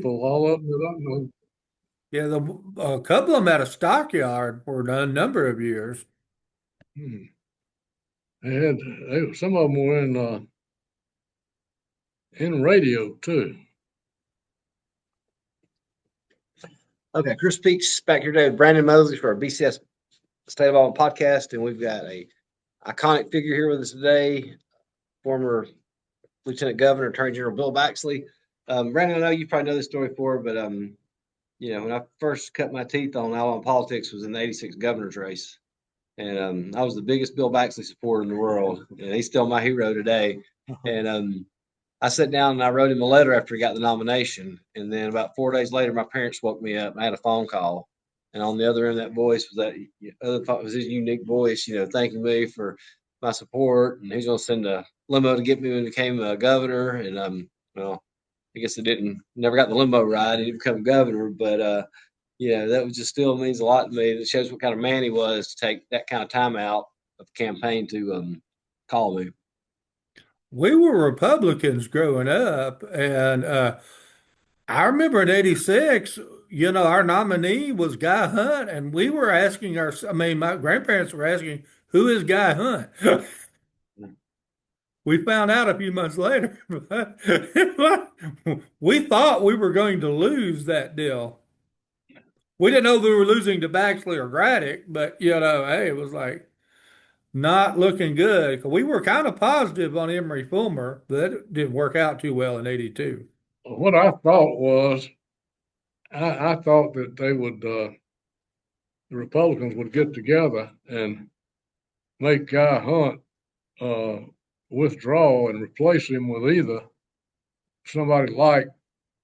all of them that I know. Yeah, a couple of them had a stockyard for a number of years. Hmm. Some of them were in radio too. Okay, Chris Peaks back here today with Brandon Mosley for our BCS State of Alabama podcast, and we've got a iconic figure here with us today, former Lieutenant Governor, Attorney General Bill Baxley. Brandon, I know you probably know this story before, but when I first cut my teeth on Alabama politics was in the '86 governor's race, and I was the biggest Bill Baxley supporter in the world, and he's still my hero today. And I sat down and I wrote him a letter after he got the nomination. And then about 4 days later, my parents woke me up. I had a phone call. And on the other end of that voice was his unique voice, thanking me for my support. And he's going to send a limo to get me when he became a governor. And, well, I guess it never got the limo ride. He didn't become governor. But, that was just still means a lot to me. It shows what kind of man he was to take that kind of time out of the campaign to call me. We were Republicans growing up, and I remember in '86, our nominee was Guy Hunt, and we were asking my grandparents were asking, who is Guy Hunt? We found out a few months later, but we thought we were going to lose that deal. We didn't know if we were losing to Baxley or Braddock, but hey, it was like not looking good. We were kind of positive on Emory Fulmer, but that didn't work out too well in '82. What I thought was, I thought that the Republicans would get together and make Guy Hunt uh, withdraw and replace him with either somebody like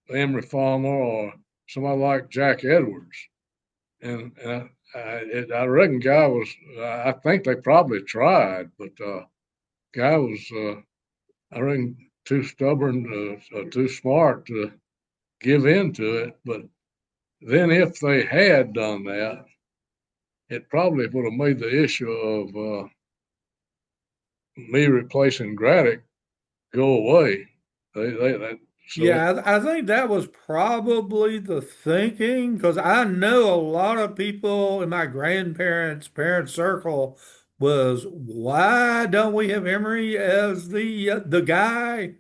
Emory Farmer or somebody like Jack Edwards. And I reckon Guy was. I think they probably tried, but Guy was. I reckon too stubborn, too smart to give in to it. But then, if they had done that, it probably would have made the issue of me replacing Braddock go away. So Yeah, I think that was probably the thinking because I know a lot of people in my grandparents' parent circle was, why don't we have Emory as the guy?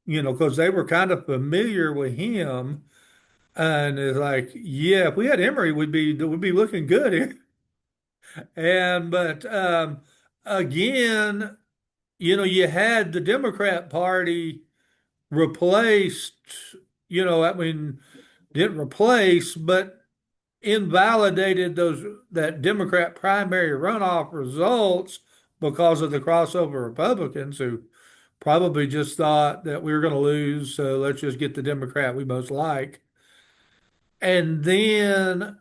Because they were kind of familiar with him, and it's like, yeah, if we had Emory, we'd be looking good here. And but again, you had the Democrat Party replaced, I mean, didn't replace, but invalidated that Democrat primary runoff results because of the crossover Republicans who probably just thought that we were going to lose, so let's just get the Democrat we most like. And then,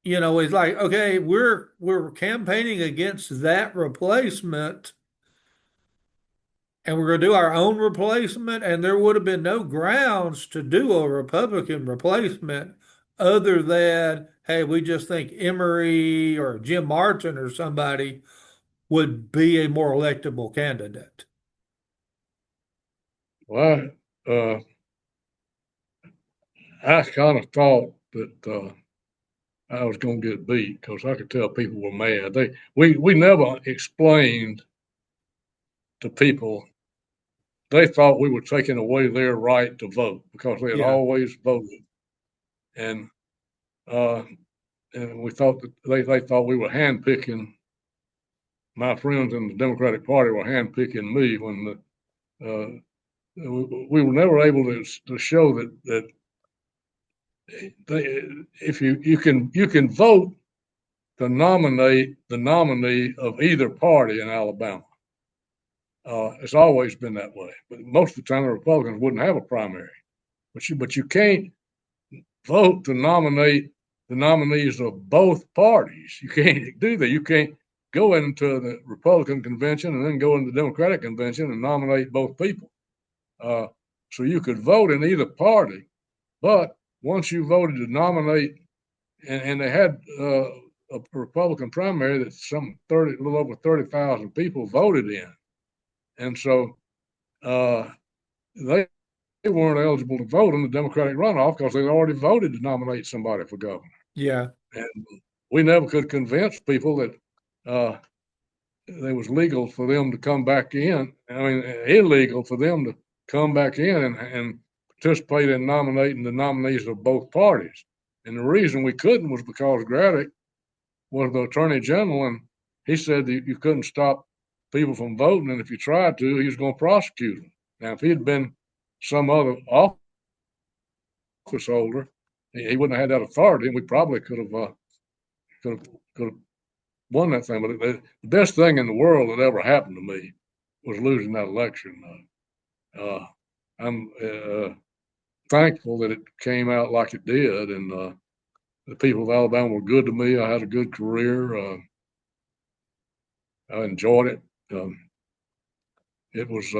it's like, okay, we're campaigning against that replacement and we're going to do our own replacement, and there would have been no grounds to do a Republican replacement other than, hey, we just think Emory or Jim Martin or somebody would be a more electable candidate. well, I kind of thought that I was going to get beat because I could tell people were mad. We never explained to people. They thought we were taking away their right to vote because they had Yeah. always voted, and uh, and we thought that they thought we were handpicking. My friends in the Democratic Party were handpicking me when we were never able to show that if you can vote to nominate the nominee of either party in Alabama. It's always been that way. But most of the time, the Republicans wouldn't have a primary. But you can't vote to nominate the nominees of both parties. You can't do that. You can't go into the Republican convention and then go into the Democratic convention and nominate both people. Uh, so you could vote in either party, but once you voted to nominate, and they had a Republican primary that a little over 30,000 people voted in, and so they weren't eligible to vote in the Democratic runoff because they'd already voted to nominate somebody for governor. Yeah. And we never could convince people that it was legal for them to come back in. I mean, illegal for them to come back in and participate in nominating the nominees of both parties. And the reason we couldn't was because Graddick was the attorney general, and he said that you couldn't stop people from voting, and if you tried to, he was going to prosecute them. Now, if he had been some other office holder, he wouldn't have had that authority, and we probably could have won that thing. But the best thing in the world that ever happened to me was losing that election. I'm thankful that it came out like it did, and the people of Alabama were good to me. I had a good career. I enjoyed it. It was.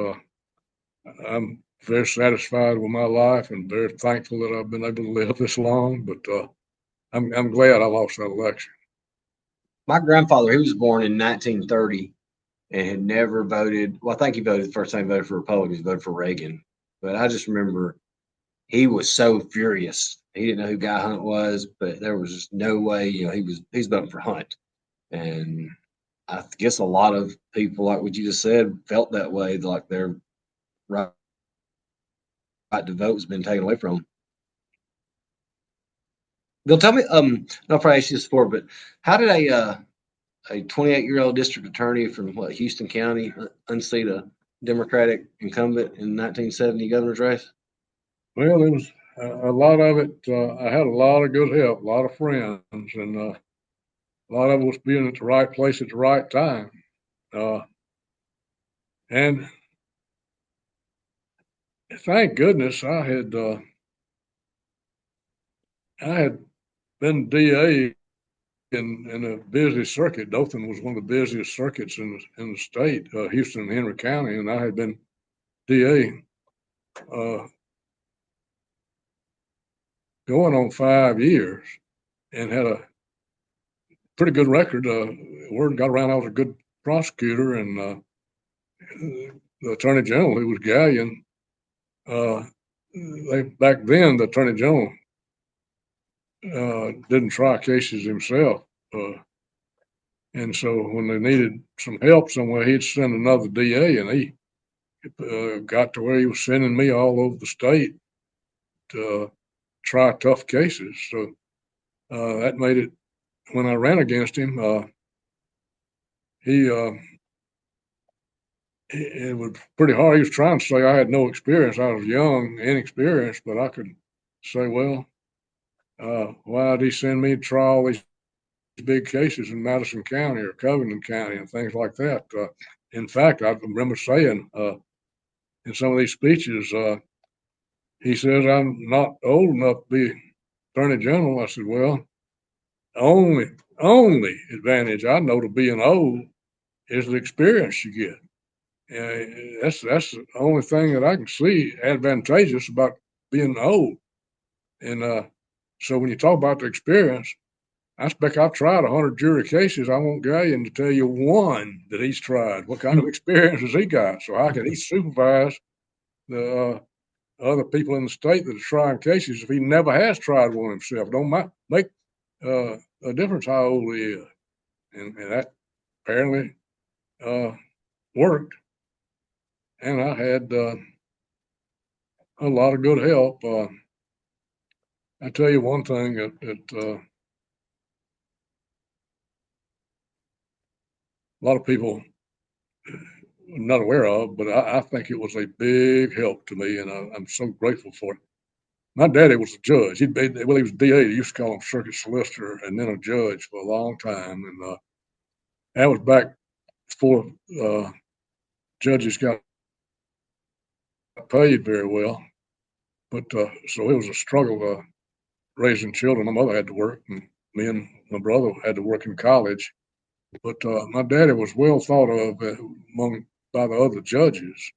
I'm very satisfied with my life and very thankful that I've been able to live this long. But I'm glad I lost that election. My grandfather, he was born in 1930 and had never voted. Well, I think he voted the first time he voted for Republicans, he voted for Reagan. But I just remember he was so furious. He didn't know who Guy Hunt was, but there was just no way, he's voting for Hunt. And I guess a lot of people, like what you just said, felt that way, like their right to vote has been taken away from them. Bill, tell me, I'll probably ask you this before, but how did a 28-year-old district attorney from Houston County unseat a Democratic incumbent in 1970 governor's race? Well, there was a lot of it. I had a lot of good help, a lot of friends, and a lot of it was being at the right place at the right time. And thank goodness I had been DA in a busy circuit. Dothan was one of the busiest circuits in the state, Houston and Henry County, and I had been DA going on 5 years and had a pretty good record. Word got around I was a good prosecutor, and the attorney general, who was Gallion, back then the attorney general didn't try cases himself. And so when they needed some help somewhere, he'd send another DA, and he got to where he was sending me all over the state to try tough cases. So that made it, when I ran against him, it was pretty hard. He was trying to say I had no experience. I was young, inexperienced, but I could say, well, why did he send me to try all these big cases in Madison County or Covington County and things like that? In fact, I remember saying in some of these speeches, he says, I'm not old enough to be attorney general. I said, well, only advantage I know to being old is the experience you get. That's the only thing that I can see advantageous about being old. And so when you talk about the experience, I expect I've tried 100 jury cases. I want Gallion to tell you one that he's tried. What kind of experience has he got? So how can he supervise the other people in the state that are trying cases if he never has tried one himself? Don't make a difference how old he is. And that apparently worked. And I had a lot of good help. I tell you one thing that a lot of people are not aware of, but I think it was a big help to me, and I'm so grateful for it. My daddy was a judge. He was DA. They used to call him circuit solicitor, and then a judge for a long time. And that was back before judges got paid very well. But so it was a struggle raising children. My mother had to work, and me and my brother had to work in college. But my daddy was well thought of by the other judges,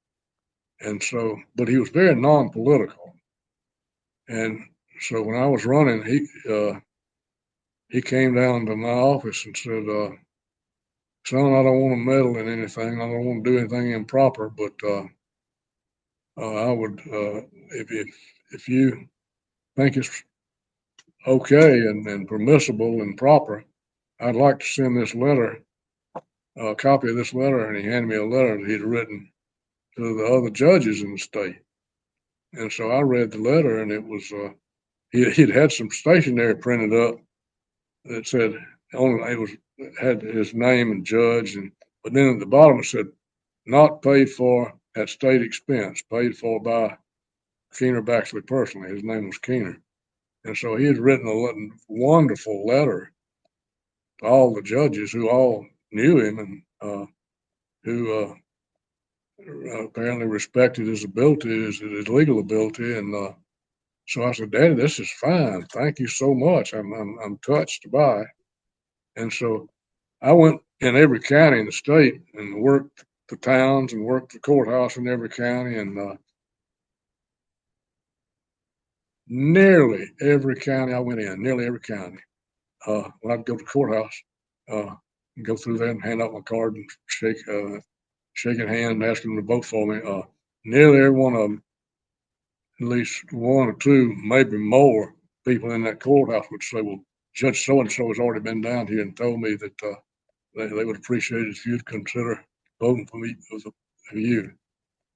and so, but he was very non-political. And so when I was running, he came down to my office and said, "Son, I don't want to meddle in anything. I don't want to do anything improper, but I would, if you think it's okay and permissible and proper, I'd like to send this letter, a copy of this letter, and he handed me a letter that he'd written to the other judges in the state. And so I read the letter, and it was, he'd had some stationery printed up that said, had his name and judge, but then at the bottom it said, not paid for at state expense, paid for by Keener Baxley personally. His name was Keener. And so he had written a wonderful letter to all the judges who all knew him and who apparently respected his ability, his legal ability. And so I said, Daddy, this is fine. Thank you so much. I'm touched by it. And so I went in every county in the state and worked the towns and worked the courthouse in every county, and nearly every county I went in, nearly every county. When I'd go to the courthouse, go through there and hand out my card and shaking hands and asking them to vote for me. Nearly every one of them, at least one or two, maybe more people in that courthouse would say, well, Judge so-and-so has already been down here and told me that they would appreciate it if you'd consider voting for me for you.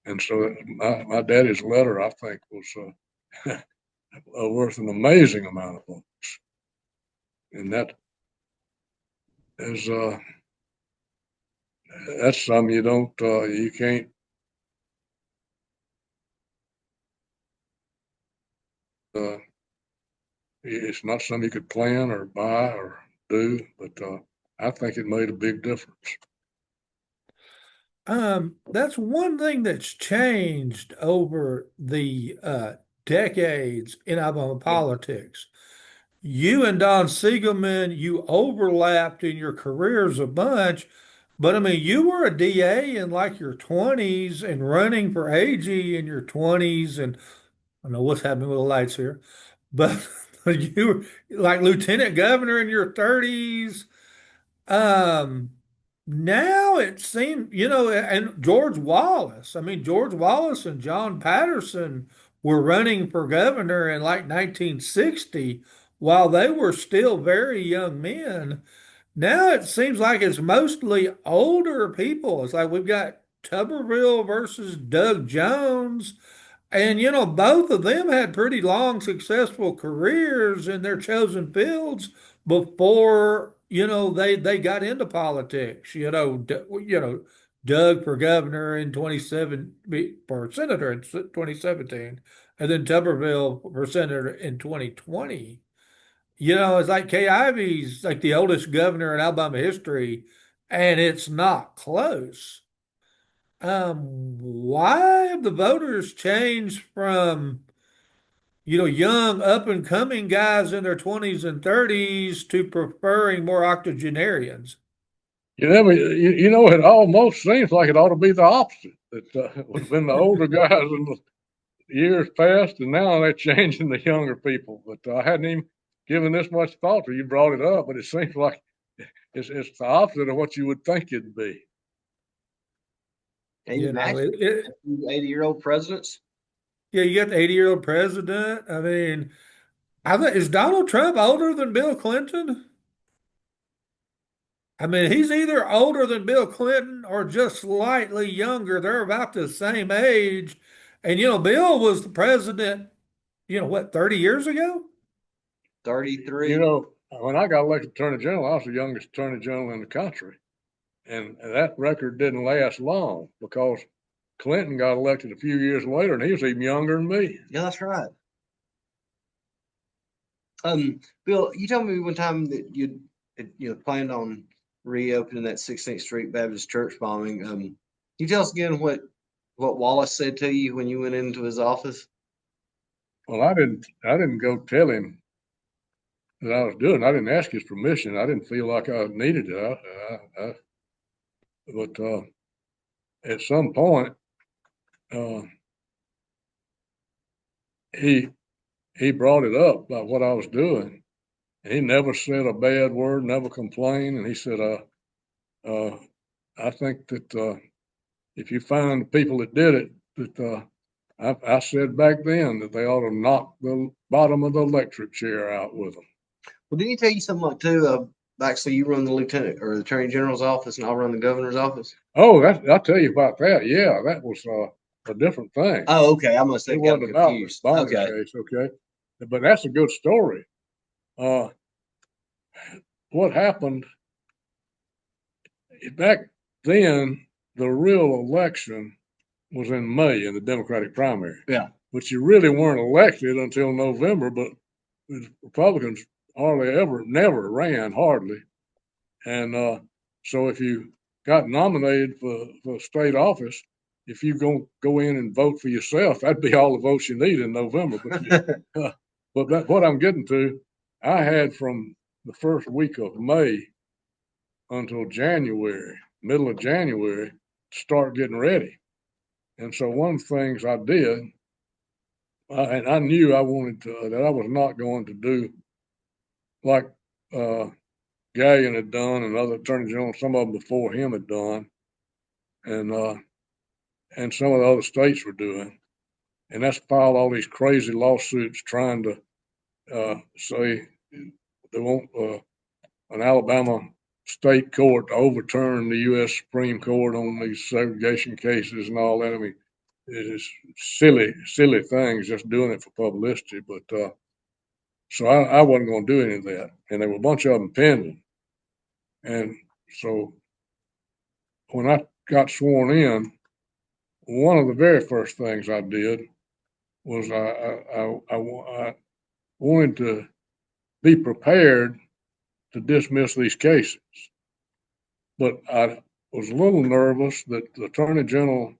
And so my daddy's letter, I think, was worth an amazing amount of votes. And that is that's something you can't it's not something you could plan or buy or do, but I think it made a big difference. That's one thing that's changed over the decades in Alabama politics. You and Don Siegelman, you overlapped in your careers a bunch, but I mean, you were a DA in like your 20s and running for AG in your 20s, and I don't know what's happening with the lights here, but you were like lieutenant governor in your 30s. Um, Now it seems, and George Wallace, I mean, George Wallace and John Patterson were running for governor in like 1960 while they were still very young men. Now it seems like it's mostly older people. It's like we've got Tuberville versus Doug Jones. And, both of them had pretty long, successful careers in their chosen fields before, they got into politics. Doug for governor in 27, for senator in 2017, and then Tuberville for senator in 2020. It's like Kay Ivey's like the oldest governor in Alabama history, and it's not close. Why have the voters changed from, young up and coming guys in their 20s and 30s to preferring more octogenarians? It almost seems like it ought to be the opposite. That would have been the older guys in the years past, and now they're changing the younger people. But I hadn't even given this much thought till you brought it up. But it seems like it's the opposite of what you would think it'd be. Can you imagine 80-year-old presidents? Yeah, you got the 80-year-old president. I mean, is Donald Trump older than Bill Clinton? I mean, he's either older than Bill Clinton or just slightly younger. They're about the same age. And, Bill was the president, what, 30 years ago? 33. When I got elected Attorney General, I was the youngest Attorney General in the country. And that record didn't last long because Clinton got elected a few years later and he was even younger than me. Yeah, that's right. Bill, you told me one time that you planned on reopening that 16th Street Baptist Church bombing. Can you tell us again what Wallace said to you when you went into his office? Well, I didn't go tell him that I was doing it. I didn't ask his permission. I didn't feel like I needed it. But at some point, he brought it up about what I was doing. He never said a bad word, never complained. And he said, I think that if you find the people that did it, that I said back then that they ought to knock the bottom of the electric chair out with them. Well, didn't he tell you something like too? Actually, you run the lieutenant or the attorney general's office, and I'll run the governor's office. Oh, I'll tell you about that. Yeah, that was a different thing. Oh, okay. I must It have got wasn't about the confused. bonding Okay. case, okay? But that's a good story. What happened back then, the real election was in May in the Democratic primary. Yeah. But you really weren't elected until November, but the Republicans never ran hardly. And so if you got nominated for state office, if you go in and vote for yourself, that'd be all the votes you need in November. But what I'm getting to, I had from the first week of May until January, middle of January, to start getting ready. And so one of the things I did, and I knew I wanted to, that I was not going to do like Gallion had done and other attorney generals, some of them before him had done, and some of the other states were doing. And that's filed all these crazy lawsuits trying to say they want an Alabama state court to overturn the U.S. Supreme Court on these segregation cases and all that. I mean, it's silly things, just doing it for publicity. But so I wasn't going to do any of that. And there were a bunch of them pending. And so when I got sworn in, one of the very first things I did was I wanted to be prepared to dismiss these cases. But I was a little nervous that the Attorney General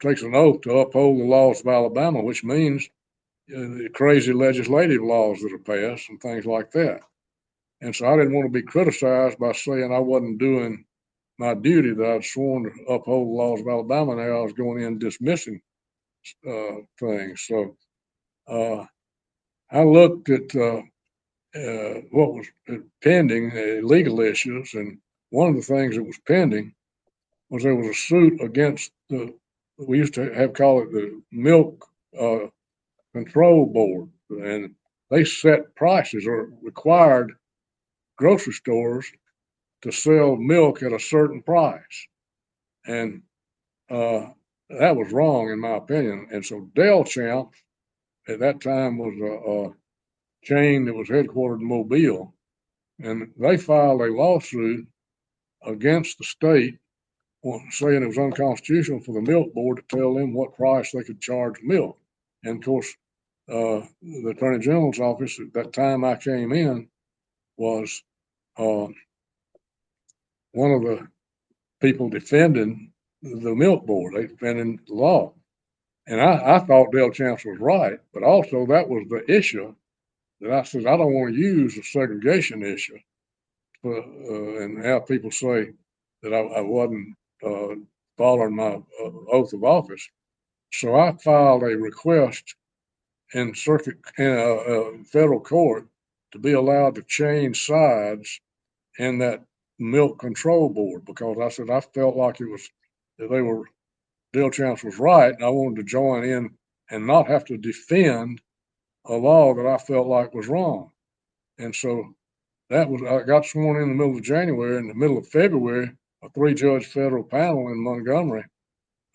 takes an oath to uphold the laws of Alabama, which means the crazy legislative laws that are passed and things like that. And so I didn't want to be criticized by saying I wasn't doing my duty that I'd sworn to uphold the laws of Alabama. Now I was going in dismissing things. So I looked at what was pending, legal issues, and one of the things that was pending was there was a suit against we used to have call it the Milk Control Board, and they set prices or required grocery stores to sell milk at a certain price, and that was wrong in my opinion. And so Del Champ at that time was a chain that was headquartered in Mobile, and they filed a lawsuit against the state saying it was unconstitutional for the milk board to tell them what price they could charge milk. And of course, the Attorney General's office at that time I came in was one of the people defending the milk board. They defended the law. And I thought Del Champs was right, but also that was the issue that I said, I don't want to use the segregation issue and have people say that I wasn't following my oath of office. So I filed a request in federal court to be allowed to change sides in that milk control board, because I said I felt like it was that Del Champs was right, and I wanted to join in and not have to defend a law that I felt like was wrong. And so I got sworn in the middle of January. In the middle of February, a 3-judge federal panel in Montgomery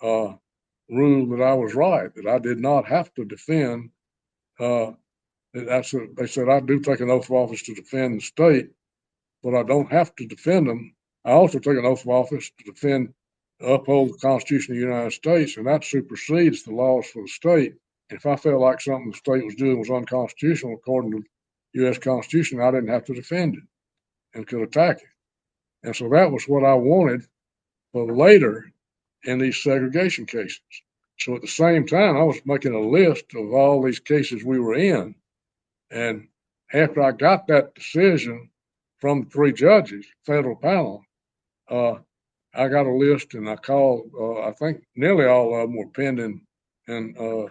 ruled that I was right, that I did not have to defend. They said I do take an oath of office to defend the state, but I don't have to defend them. I also take an oath of office to uphold the Constitution of the United States, and that supersedes the laws for the state. And if I felt like something the state was doing was unconstitutional according to the U.S. Constitution, I didn't have to defend it and could attack it. And so that was what I wanted for later in these segregation cases. So at the same time, I was making a list of all these cases we were in. And after I got that decision from the 3 judges, federal panel, I got a list and I called, I think nearly all of them were pending in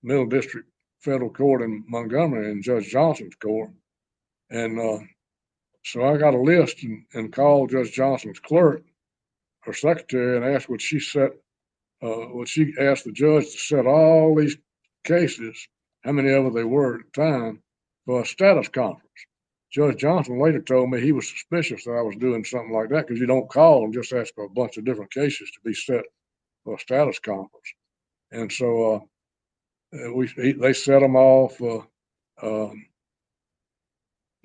Middle District Federal Court in Montgomery in Judge Johnson's court. And so I got a list and called Judge Johnson's clerk, her secretary, and asked would she set well, she asked the judge to set all these cases, how many of them they were at the time, for a status conference. Judge Johnson later told me he was suspicious that I was doing something like that because you don't call and just ask for a bunch of different cases to be set for a status conference. And so they set them all for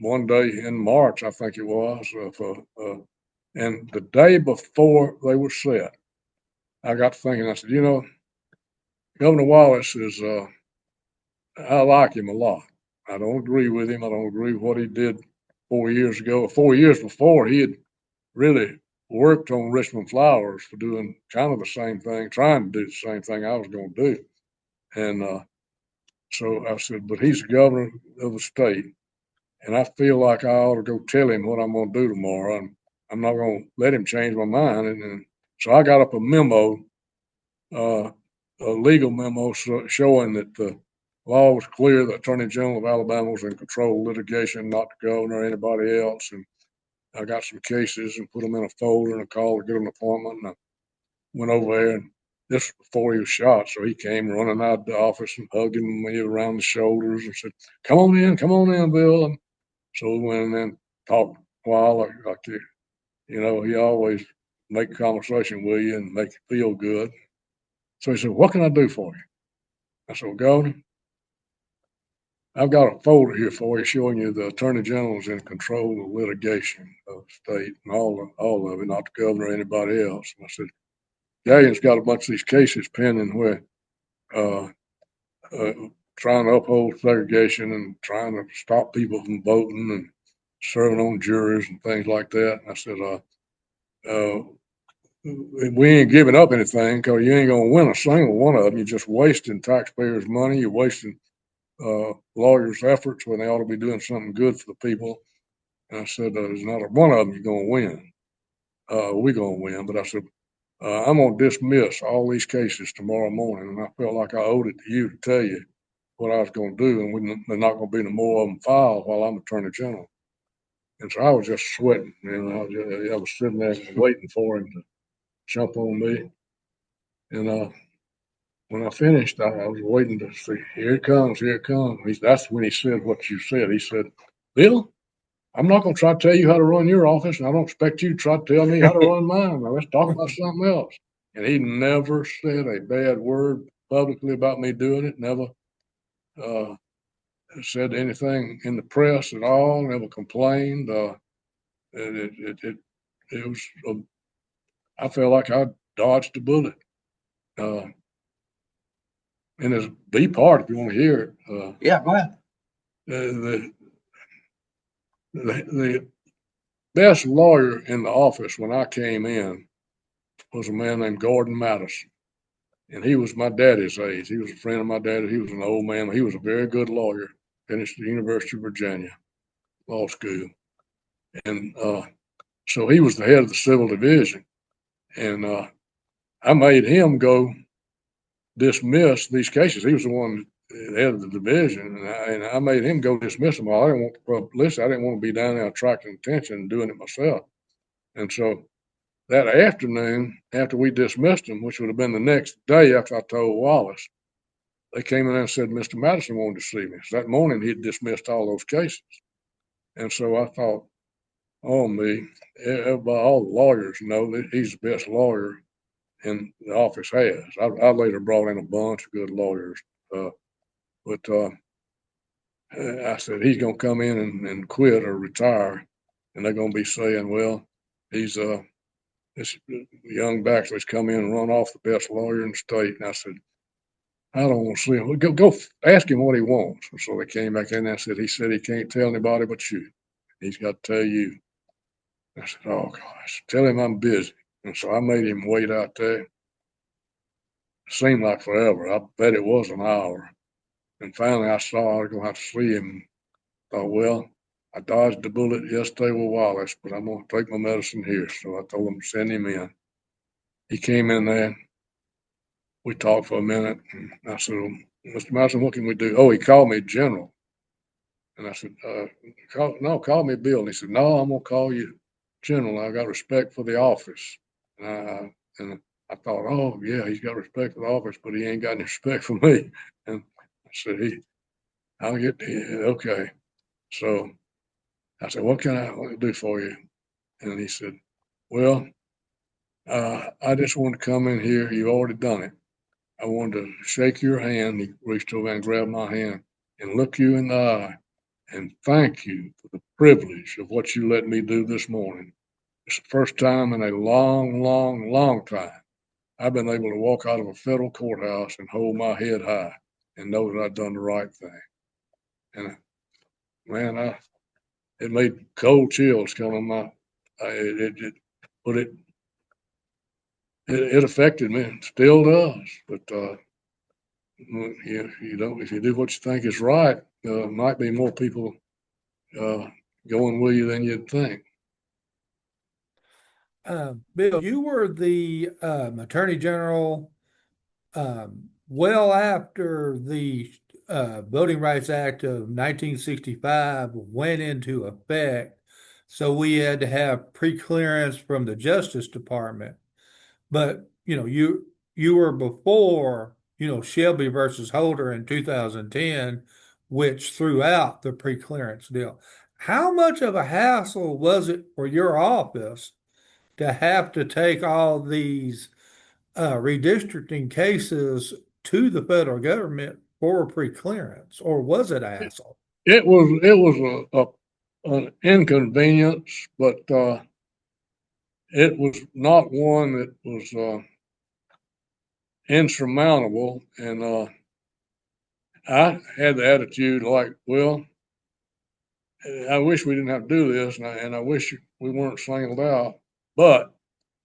one day in March, I think it was, and the day before they were set, I got to thinking, I said, you know, Governor Wallace is, I like him a lot. I don't agree with him. I don't agree with what he did 4 years ago. 4 years before, he had really worked on Richmond Flowers for doing kind of the same thing, trying to do the same thing I was going to do. And so I said, but he's the governor of the state, and I feel like I ought to go tell him what I'm going to do tomorrow. And I'm not going to let him change my mind. And so I got up a memo, a legal memo showing that the law was clear. The Attorney General of Alabama was in control of litigation, not the governor or anybody else. And I got some cases and put them in a folder and a call to get an appointment. And I went over there, and this was before he was shot. So he came running out of the office and hugging me around the shoulders and said, come on in, Bill. And so we went in and talked a while, like you know, he always make conversation with you and make you feel good. So he said, what can I do for you? I said, well, Governor, I've got a folder here for you showing you the Attorney General's in control of litigation of the state and all of it, not the governor or anybody else. And I said, Gallion's got a bunch of these cases pending where trying to uphold segregation and trying to stop people from voting and serving on juries and things like that. And I said, we ain't giving up anything because you ain't going to win a single one of them. You're just wasting taxpayers' money. You're wasting lawyers' efforts when they ought to be doing something good for the people. And I said, there's not a one of them you're going to win. We're going to win. But I said, I'm going to dismiss all these cases tomorrow morning. And I felt like I owed it to you to tell you what I was going to do. And there's not going to be no more of them filed while I'm Attorney General. And so I was just sweating. And I was sitting there waiting for him to jump on me. And when I finished, I was waiting to see, here it comes, here it comes. That's when he said what you said. He said, Bill, I'm not going to try to tell you how to run your office, and I don't expect you to try to tell me how to run mine. Now let's talk about something else. And he never said a bad word publicly about me doing it, never said anything in the press at all, never complained. It was, I felt like I dodged a bullet. And there's a B part if you want to hear it. Yeah, go ahead. The best lawyer in the office when I came in was a man named Gordon Madison. And he was my daddy's age. He was a friend of my daddy. He was an old man. He was a very good lawyer, finished at the University of Virginia Law School. And so he was the head of the civil division. And I made him go dismiss these cases. He was the one head of the division, and I made him go dismiss them all. I didn't want the publicity. I didn't want to be down there attracting attention and doing it myself. And so that afternoon, after we dismissed them, which would have been the next day after I told Wallace, they came in and said, Mr. Madison wanted to see me. So that morning, he'd dismissed all those cases. And so I thought, oh, me, everybody, all the lawyers know that he's the best lawyer in the office has. I later brought in a bunch of good lawyers. But I said, he's going to come in and quit or retire. And they're going to be saying, well, he's this young Baxley's come in and run off the best lawyer in the state. And I said, I don't want to see him. Go ask him what he wants. And so they came back in and I said, he said he can't tell anybody but you. He's got to tell you. I said, oh, gosh, tell him I'm busy. And so I made him wait out there. It seemed like forever. I bet it was an hour. And finally I saw I was going to have to see him. Thought, well, I dodged the bullet yesterday with Wallace, but I'm going to take my medicine here. So I told him to send him in. He came in there. We talked for a minute. And I said, well, Mr. Madison, what can we do? Oh, he called me General. And I said, call me Bill. And he said, no, I'm going to call you General. I got respect for the office. And I thought, oh yeah, he's got respect for the office, but he ain't got any respect for me. And I said, I'll get okay. So I said, what can I do for you? And he said, well, I just wanted to come in here. You've already done it. I wanted to shake your hand. He reached over and grabbed my hand and look you in the eye and thank you for the privilege of what you let me do this morning. It's the first time in a long, long, long time I've been able to walk out of a federal courthouse and hold my head high and know that I've done the right thing. And man, it made cold chills come on my. But it affected me. It still does. But you know, if you do what you think is right, might be more people going with you than you'd think. Bill, you were the Attorney General well after the Voting Rights Act of 1965 went into effect. So we had to have pre-clearance from the Justice Department. But you were before Shelby versus Holder in 2010, which threw out the pre-clearance deal. How much of a hassle was it for your office to have to take all these redistricting cases to the federal government for pre-clearance, or was it a hassle? It was an inconvenience, but it was not one that was insurmountable. And I had the attitude like, well, I wish we didn't have to do this, and I wish we weren't singled out, but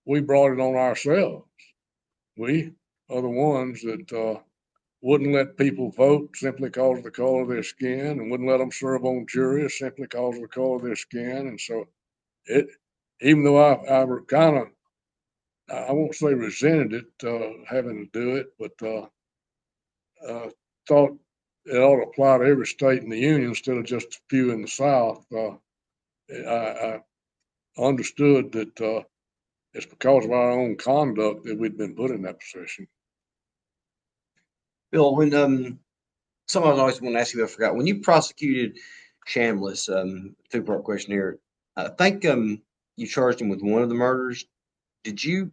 we brought it on ourselves. We are the ones that wouldn't let people vote simply because of the color of their skin, and wouldn't let them serve on juries simply because of the color of their skin. And so it, even though I kind of, I won't say resented it, having to do it, but thought it ought to apply to every state in the union instead of just a few in the South. I understood that it's because of our own conduct that we'd been put in that position. Bill, when someone always want to ask you, I forgot, when you prosecuted Chambliss, two-part question here. I think you charged him with one of the murders. Did you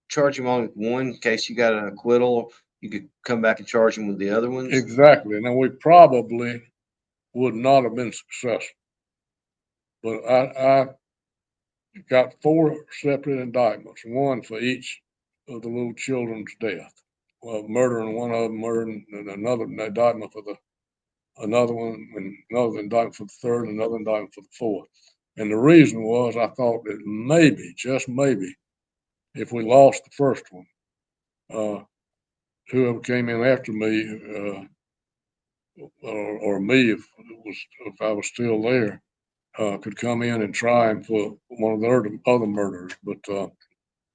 charge him on one in case you got an acquittal? You could come back and charge him with the other ones? Exactly. Now, we probably would not have been successful, but I got 4 separate indictments, one for each of the little children's death. Well, murdering one of them, murdering another indictment for another one, and another indictment for the third, and another indictment for the fourth. And the reason was I thought that maybe, just maybe, if we lost the first one, whoever came in after me, or me, if I was still there, could come in and try him for one of the other murders. But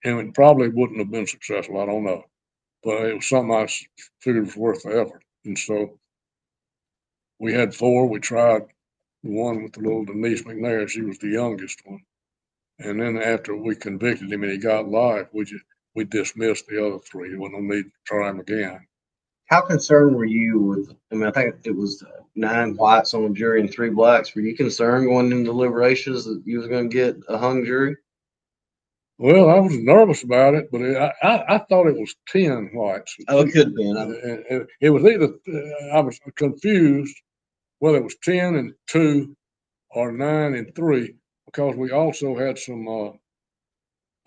and it probably wouldn't have been successful. I don't know, but it was something I figured was worth the effort. And so we had 4. We tried the one with the little Denise McNair. She was the youngest one. And then after we convicted him and he got life, we dismissed the other 3. There wasn't no need to try him again. How concerned were you with, I mean, I think it was 9 whites on the jury and 3 blacks. Were you concerned going into deliberations that you was going to get a hung jury? Well, I was nervous about it, but I thought it was 10 whites. Oh, it could have been. It was either, I was confused whether it was 10 and 2 or 9 and 3, because we also had some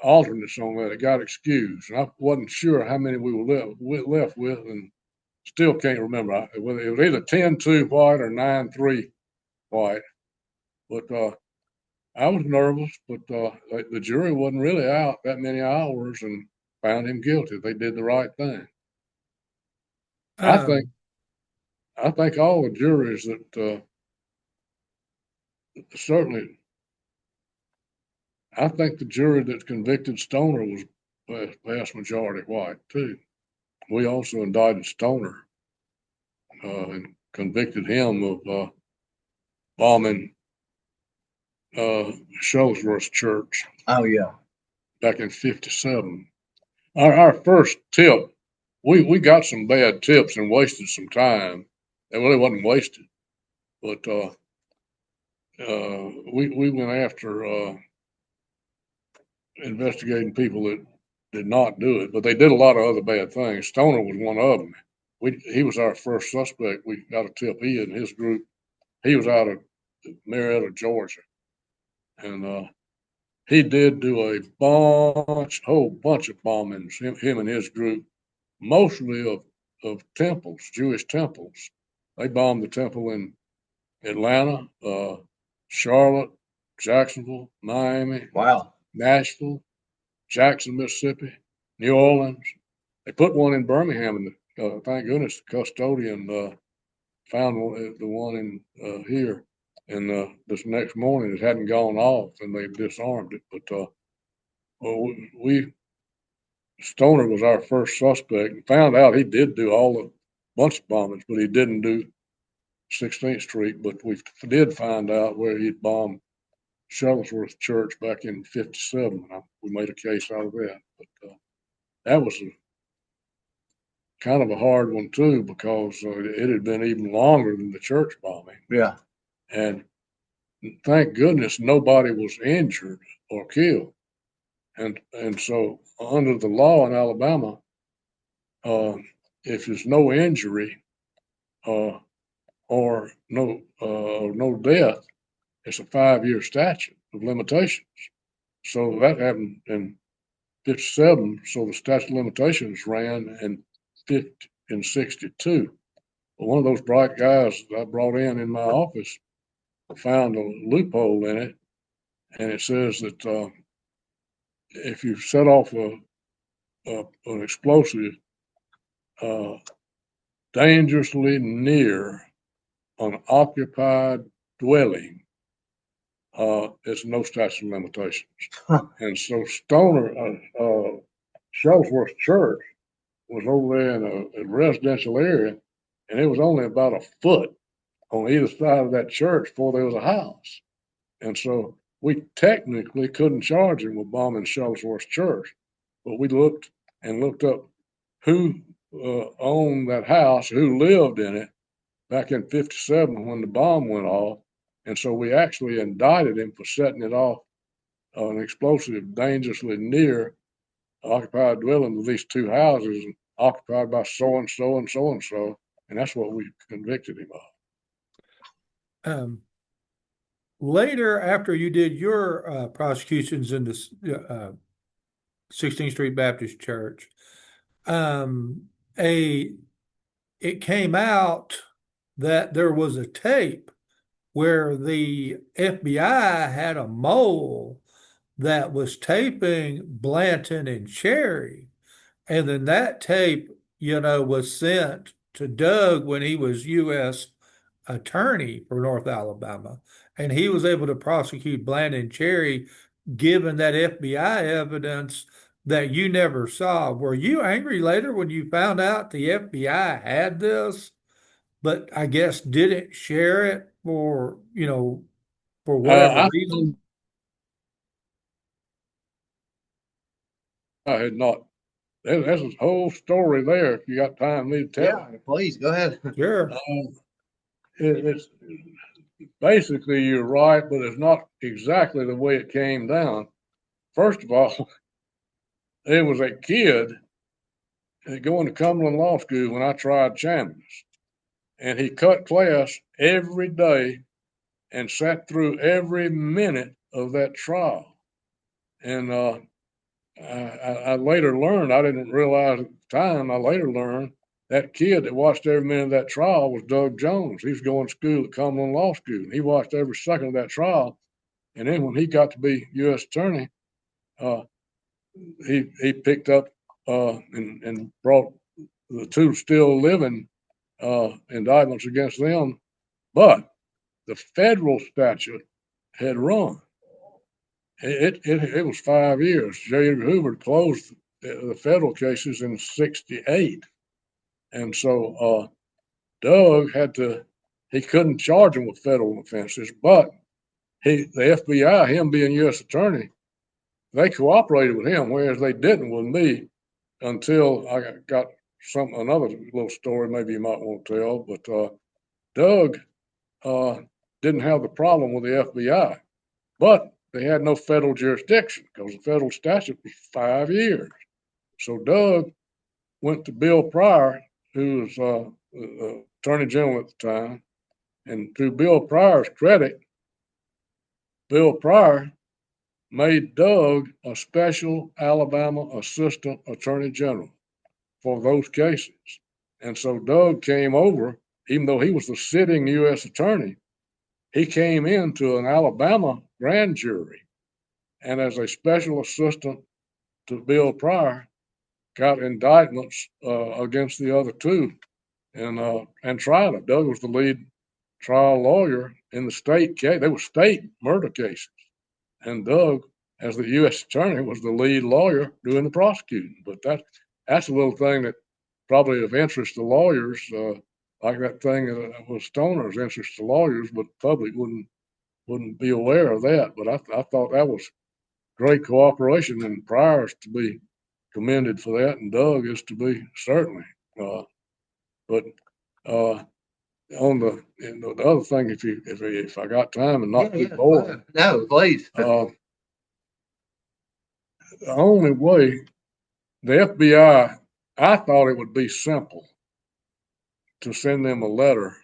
alternates on there that got excused. And I wasn't sure how many we were left with, and still can't remember whether it was either 10-2 white or 9-3 white. But I was nervous, but the jury wasn't really out that many hours and found him guilty. They did the right thing. I think all the juries that certainly, I think the jury that convicted Stoner was vast majority white too. We also indicted Stoner and convicted him of bombing Shuttlesworth Church. Oh, yeah. Back in '57. our first tip, we got some bad tips and wasted some time. It really wasn't wasted, but we went after investigating people that did not do it, but they did a lot of other bad things. Stoner was one of them. He was our first suspect. We got a tip. He and his group. He was out of Marietta, Georgia, and he did do a whole bunch of bombings. Him and his group, mostly of temples, Jewish temples. They bombed the temple in Atlanta, Charlotte, Jacksonville, Miami, Wow. Nashville, Jackson, Mississippi, New Orleans. They put one in Birmingham, and thank goodness the custodian found the one in here. And this next morning it hadn't gone off, and they disarmed it. But Stoner was our first suspect, and found out he did do all a bunch of bombings, but he didn't do 16th Street. But we did find out where he'd bombed Shuttlesworth Church back in '57. We made a case out of that. But that was kind of a hard one too, because it had been even longer than the church bombing. Yeah. And thank goodness nobody was injured or killed. And so under the law in Alabama, if there's no injury or no death, it's a 5-year statute of limitations. So that happened in '57. So the statute of limitations ran in '62. But one of those bright guys that I brought in my office found a loophole in it, and it says that if you set off an explosive dangerously near an occupied dwelling, it's no statute of limitations. And so Stoner, Shuttlesworth Church was over there in a residential area, and it was only about a foot on either side of that church before there was a house. And so we technically couldn't charge him with bombing Shuttlesworth Church, but we looked up who owned that house, who lived in it back in '57 when the bomb went off. And so we actually indicted him for setting it off an explosive dangerously near occupied dwelling with these two houses occupied by so and so and so and so, and that's what we convicted him of. Later, after you did your prosecutions in the 16th Street Baptist Church, it came out that there was a tape where the FBI had a mole that was taping Blanton and Cherry, and then that tape, was sent to Doug when he was U.S. attorney for North Alabama, and he was able to prosecute Blanton and Cherry, given that FBI evidence that you never saw. Were you angry later when you found out the FBI had this, but I guess didn't share it for whatever reason? I had not. There's a whole story there. If you got time, me to tell. Yeah, please go ahead. Sure. It's basically, you're right, but it's not exactly the way it came down. First of all, there was a kid going to Cumberland Law School when I tried Chambers, and he cut class every day and sat through every minute of that trial. And I later learned, I didn't realize at the time, I later learned that kid that watched every minute of that trial was Doug Jones. He was going to school at Cumberland Law School. He watched every second of that trial. And then when he got to be U.S. attorney, he picked up and brought the two still living indictments against them. But the federal statute had run. It was 5 years. J. Edgar Hoover closed the federal cases in '68. And so Doug he couldn't charge him with federal offenses, but the FBI, him being U.S. attorney, they cooperated with him, whereas they didn't with me. until I got another little story maybe you might want to tell, but Doug didn't have the problem with the FBI, but they had no federal jurisdiction because the federal statute was 5 years. So Doug went to Bill Pryor, who was Attorney General at the time, and to Bill Pryor's credit, Bill Pryor made Doug a special Alabama Assistant Attorney General for those cases. And so Doug came over, even though he was the sitting U.S. Attorney, he came into an Alabama grand jury and as a special assistant to Bill Pryor, got indictments against the other two and tried it. Doug was the lead trial lawyer in the state case. They were state murder cases. And Doug, as the U.S. attorney, was the lead lawyer doing the prosecuting. But that's a little thing that probably of interest to lawyers, like that thing that was Stoner's interest to lawyers, but the public wouldn't be aware of that. But I thought that was great cooperation, and Pryor's to be commended for that, and Doug is to be certainly. But on the other thing, if I got time and not too bored, no, please. The only way the FBI, I thought it would be simple to send them a letter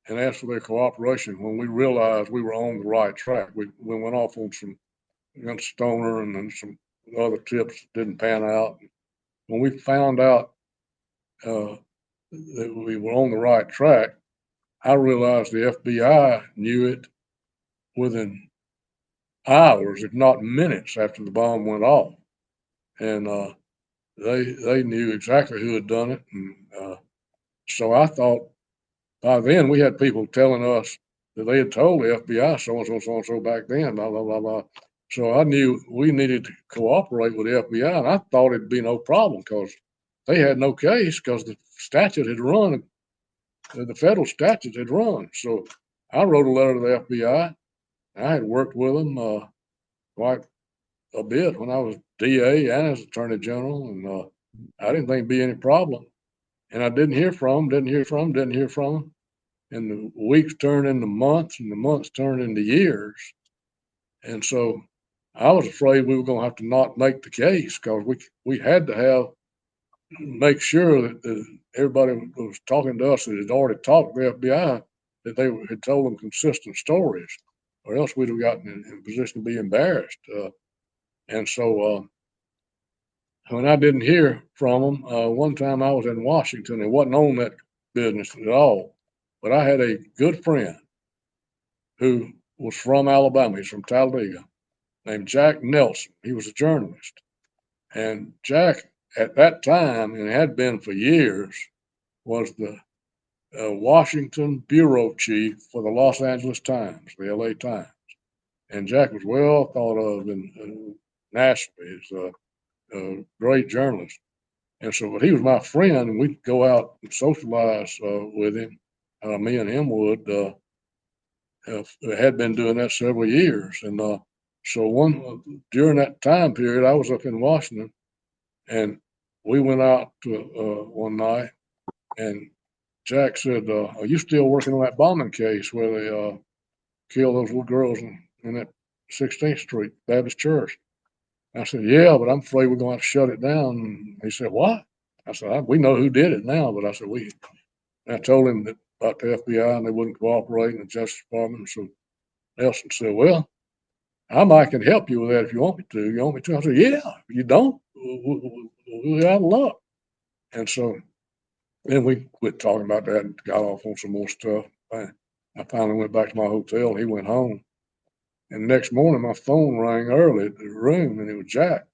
and ask for their cooperation when we realized we were on the right track. We went off on some against Stoner and then some other tips didn't pan out. When we found out that we were on the right track, I realized the FBI knew it within hours, if not minutes, after the bomb went off, and they knew exactly who had done it. And so I thought by then we had people telling us that they had told the FBI so and so back then, blah blah blah blah. So I knew we needed to cooperate with the FBI, and I thought it'd be no problem because they had no case because the statute had run, the federal statute had run. So I wrote a letter to the FBI. I had worked with them quite a bit when I was DA and as Attorney General, and I didn't think it'd be any problem. And I didn't hear from them, and the weeks turned into months, and the months turned into years. And so I was afraid we were going to have to not make the case because we had to make sure that everybody was talking to us that had already talked to the FBI, that they had told them consistent stories, or else we'd have gotten in a position to be embarrassed. And so when I didn't hear from them, one time I was in Washington and wasn't on that business at all, but I had a good friend who was from Alabama. He's from Talladega, named Jack Nelson. He was a journalist. And Jack, at that time, and had been for years, was the Washington bureau chief for the Los Angeles Times, the LA Times. And Jack was well thought of in nationally. He's a great journalist. And so, but he was my friend, and we'd go out and socialize with him. Me and him would had been doing that several years. And so during that time period, I was up in Washington, and we went out to one night, and Jack said, "Are you still working on that bombing case where they killed those little girls in that 16th Street Baptist Church?" I said, "Yeah, but I'm afraid we're going to have to shut it down." And he said, "What?" I said, "We know who did it now, but I said, I told him that about the FBI and they wouldn't cooperate in the Justice Department." So Nelson said, "Well, I can help you with that if you want me to. You want me to?" I said, "Yeah, if you don't, we're out of luck." And so then we quit talking about that and got off on some more stuff. I finally went back to my hotel. He went home. And the next morning, my phone rang early at the room, and it was Jack.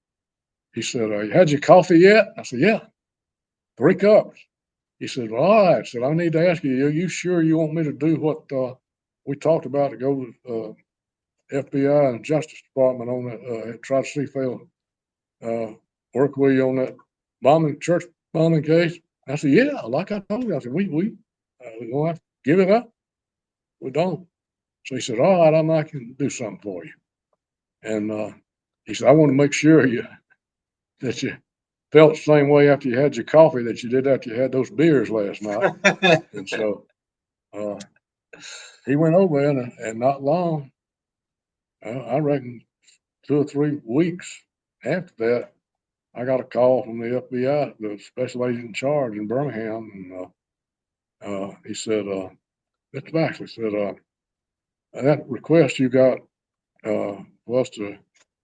He said, "You had your coffee yet?" I said, "Yeah, 3 cups." He said, "Well, all right." I said, "I need to ask you, are you sure you want me to do what we talked about to go to FBI and Justice Department on that, try to see if they'll work with you on that church bombing case?" I said, "Yeah, like I told you." I said, we don't have to give it up. We don't." So he said, "All right, I can do something for you." And he said, "I want to make sure that you felt the same way after you had your coffee that you did after you had those beers last night. And so he went over there, and not long, I reckon 2 or 3 weeks after that, I got a call from the FBI, the special agent in charge in Birmingham, and he said, Mr. Baxley said, that request you got for us to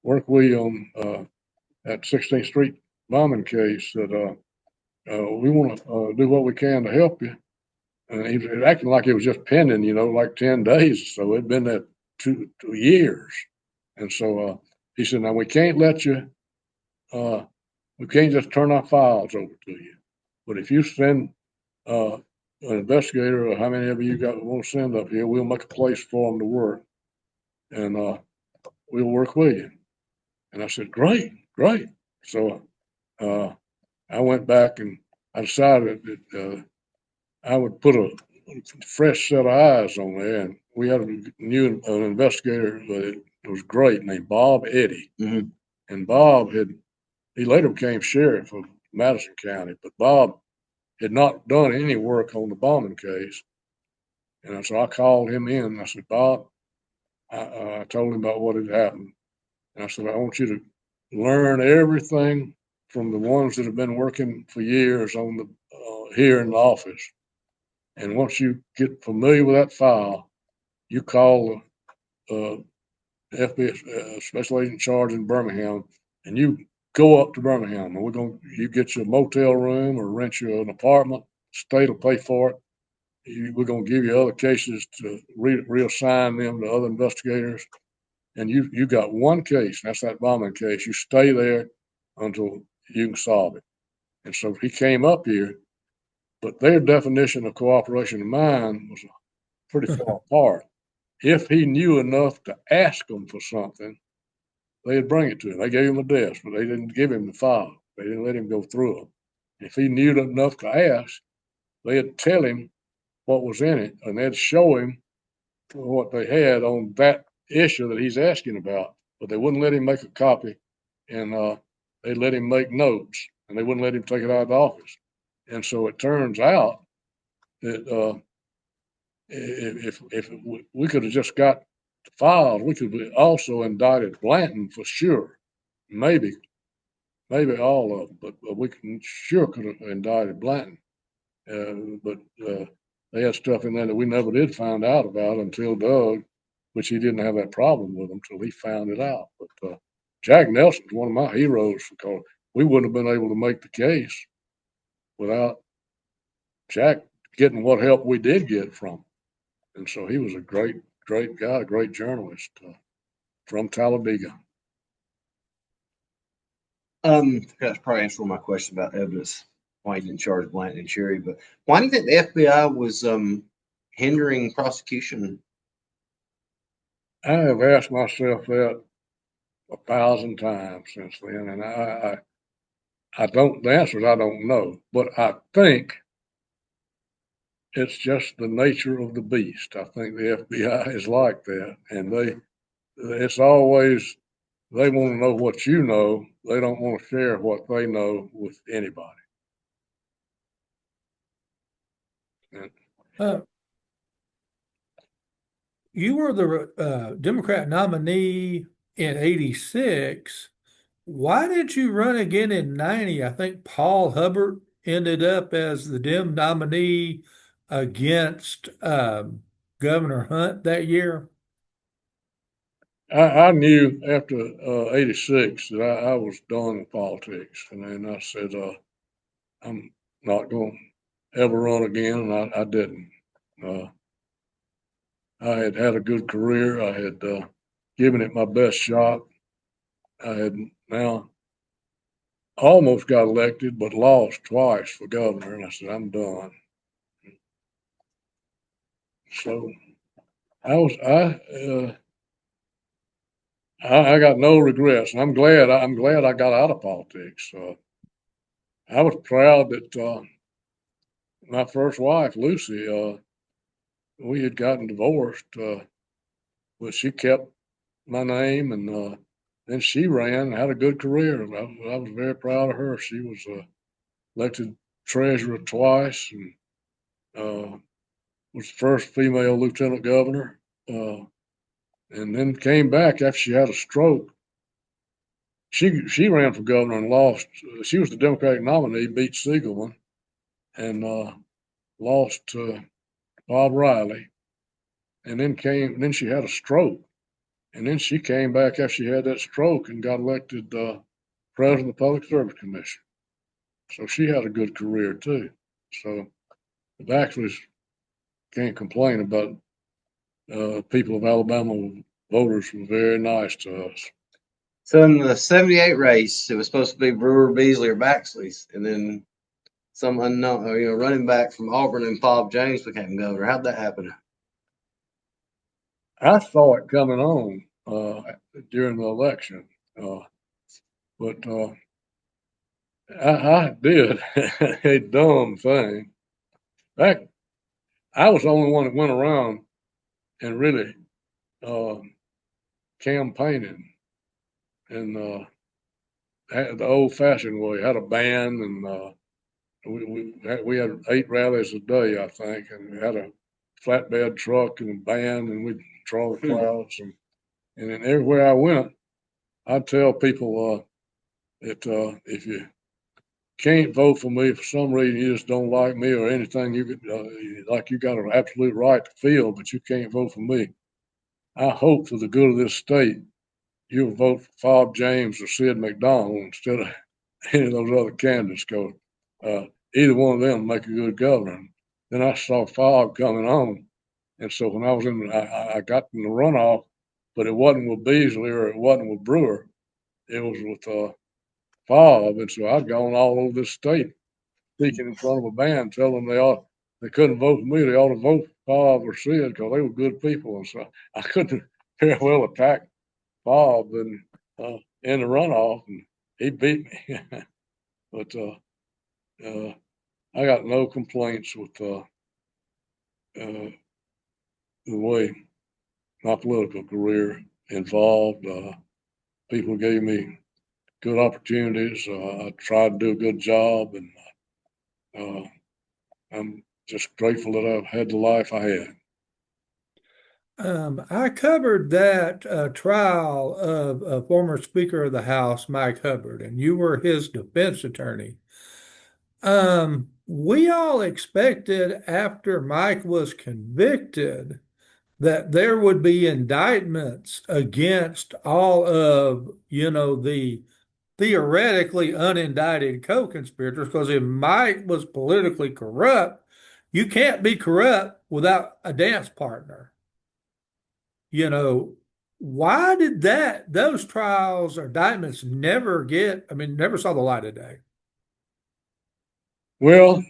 work with you on that 16th Street bombing case, that we want to do what we can to help you. And he was acting like it was just pending, like 10 days. So it'd been that 2 years. And so he said, now we can't let you, we can't just turn our files over to you. But if you send an investigator, or how many of you got want to send up here, we'll make a place for them to work. And we'll work with you. And I said, great. So I went back and I decided that I would put a fresh set of eyes on there. And we had an investigator that was great named Bob Eddy. Mm-hmm. And Bob he later became sheriff of Madison County, but Bob had not done any work on the bombing case. And so I called him in and I said, Bob, I told him about what had happened. And I said, I want you to learn everything from the ones that have been working for years on the here in the office. And once you get familiar with that file, you call the FBI special agent in charge in Birmingham, and you go up to Birmingham, and you get you a motel room or rent you an apartment. State will pay for it. We're gonna give you other cases to reassign them to other investigators. And you got one case, and that's that bombing case. You stay there until you can solve it. And so he came up here, but their definition of cooperation and mine was pretty far apart. If he knew enough to ask them for something, they'd bring it to him. They gave him a desk, but they didn't give him the file. They didn't let him go through them. If he knew enough to ask, they'd tell him what was in it, and they'd show him what they had on that issue that he's asking about. But they wouldn't let him make a copy, and they'd let him make notes, and they wouldn't let him take it out of the office. And so it turns out that if we could have just got the files, we could have also indicted Blanton for sure. Maybe all of them, but we sure could have indicted Blanton. But they had stuff in there that we never did find out about until Doug, which he didn't have that problem with them till he found it out. But Jack Nelson's one of my heroes, because we wouldn't have been able to make the case without Jack getting what help we did get from him. And so he was a great guy, a great journalist from Talladega. That's probably answered all my question about evidence, why he didn't charge Blanton and Cherry, but why do you think the FBI was hindering prosecution? I have asked myself that 1,000 times since then, and I don't. The answer is I don't know, but I think it's just the nature of the beast. I think the FBI is like that, and it's always, they want to know what you know. They don't want to share what they know with anybody. You were the Democrat nominee in '86. Why did you run again in '90? I think Paul Hubbard ended up as the Dem nominee against Governor Hunt that year. I knew after '86 that I was done with politics, and then I said, I'm not going to ever run again, and I didn't. I had a good career. I had given it my best shot. I had now almost got elected, but lost twice for governor, and I said, I'm done. So I got no regrets, and I'm glad I got out of politics. I was proud that my first wife, Lucy, we had gotten divorced, but she kept my name, then she ran, had a good career. I was very proud of her. She was elected treasurer twice, and was the first female lieutenant governor, and then came back after she had a stroke. She ran for governor and lost. She was the Democratic nominee, beat Siegelman, and lost to Bob Riley. And then she had a stroke, and then she came back after she had that stroke and got elected president of the Public Service Commission. So she had a good career too. So the Baxleys can't complain about people of Alabama. Voters were very nice to us. So in the 78 race, it was supposed to be Brewer, Beasley, or Baxley's, and then some unknown, running back from Auburn and Bob James became governor. How'd that happen? I saw it coming on during the election, but I did a dumb thing. I was the only one that went around and really campaigning in the old-fashioned way. Had a band, and we had 8 rallies a day, I think, and we had a flatbed truck and a band, and we'd draw the crowds. And then everywhere I went, I'd tell people that if you can't vote for me for some reason, you just don't like me or anything, like you got an absolute right to feel, but you can't vote for me. I hope for the good of this state, you'll vote for Bob James or Sid McDonald instead of any of those other candidates, because either one of them make a good governor. Then I saw Bob coming on, and so when I was I got in the runoff, but it wasn't with Beasley or it wasn't with Brewer, it was with Bob, and so I'd gone all over this state, speaking in front of a band, telling them they couldn't vote for me, they ought to vote for Bob or Sid because they were good people, and so I couldn't very well attack Bob in the runoff, and he beat me. But I got no complaints with the way my political career involved. People gave me good opportunities. I tried to do a good job, and I'm just grateful that I've had the life I had. I covered that trial of former Speaker of the House, Mike Hubbard, and you were his defense attorney. We all expected after Mike was convicted that there would be indictments against all of, the theoretically unindicted co-conspirators, because if Mike was politically corrupt, you can't be corrupt without a dance partner. Why did those trials or indictments never saw the light of day? Well,